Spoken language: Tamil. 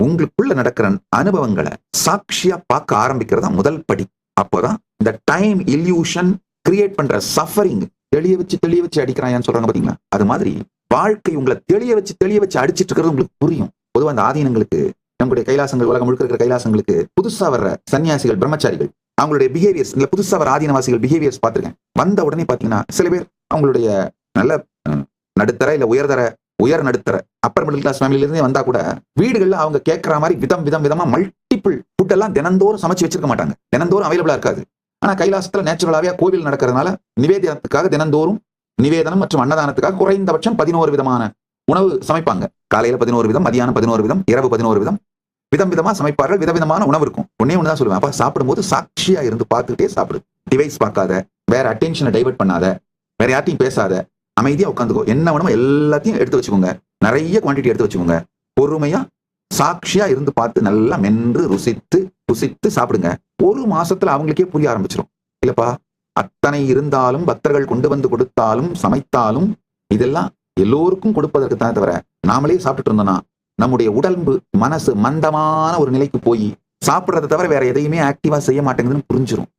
உங்களுக்குள்ள நடக்கிற அனுபவங்களை சாட்சியா பார்க்க ஆரம்பிக்கிறதா முதல் படி. அப்போதான் இந்த டைம் இல்யூஷன் கிரியேட் பண்ற சஃபரிங் தெளிய வச்சு அடிக்கிறான்னு சொல்றாங்க பாத்தீங்களா, அது மாதிரி வாழ்க்கை உங்களை தெளிய வச்சு அடிச்சிட்டு இருக்கிறது உங்களுக்கு புரியும். பொதுவாக அந்த ஆதீனங்களுக்கு, நம்முடைய கைலாசங்கள், உலகம் முழுக்க இருக்கிற கைலாசங்களுக்கு புதுசா வர்ற சன்னியாசிகள், பிரம்மச்சாரிகள், அவங்களுடைய பிஹேவியர்ஸ், இந்த புதுசா வர ஆதீனவாசிகள் பிஹேவியர்ஸ் பார்த்திருக்கேன். வந்த உடனே பாத்தீங்கன்னா சில பேர் அவங்களுடைய நல்ல நடுத்தர இல்ல உயர் நடுத்தர அப்பர் மிடில் கிளாஸ் ஃபேமிலில இருந்தே வந்தா கூட வீடுகள்ல அவங்க கேட்கிற மாதிரி விதமா மல்டிபிள் ஃபுட் எல்லாம் தினந்தோறும் சமைச்சு வச்சிருக்க மாட்டாங்க, தினந்தோறும் அவைலபிளா இருக்காது. ஆனா கைலாசத்துல நேச்சுரலாவே கோவில் நடக்கிறதுனால நிவேதனத்துக்காக தினந்தோறும் நிவேதனம் மற்றும் அன்னதானத்துக்காக குறைந்தபட்சம் 11 விதமான உணவு சமைப்பாங்க. காலையில 11 விதம், மதியானம் 11 விதம், இரவு 11 விதம், விதமா சமைப்பார்கள். விதவிதமான உணவு இருக்கும். ஒண்ணுதான் சொல்லுவேன், அப்ப சாப்பிடும்போது சாட்சியா இருந்து பார்த்துக்கிட்டே சாப்பிடு. டிவைஸ் பார்க்காத, வேற அட்டென்ஷனை டைவர்ட் பண்ணாத, வேற யார்ட்டையும் பேசாத, அமைதியா உட்காந்துக்கோ. என்ன வேணுமோ எல்லாத்தையும் எடுத்து வச்சுக்கோங்க, நிறைய குவான்டிட்டி எடுத்து வச்சுக்கோங்க. பொறுமையா சாட்சியா இருந்து பார்த்து நல்லா மென்று ருசித்து சாப்பிடுங்க. ஒரு மாசத்துல அவங்களுக்கே புரிய ஆரம்பிச்சிடும். இல்லப்பா, அத்தனை இருந்தாலும், பக்தர்கள் கொண்டு வந்து கொடுத்தாலும், சமைத்தாலும், இதெல்லாம் எல்லோருக்கும் கொடுப்பதற்கு தான் தவிர நாமளே சாப்பிட்டுட்டு இருந்தோம்னா நம்முடைய உடம்பு மனசு மந்தமான ஒரு நிலைக்கு போய் சாப்பிட்றதை தவிர வேற எதையுமே ஆக்டிவா செய்ய மாட்டேங்குதுன்னு புரிஞ்சிடும்.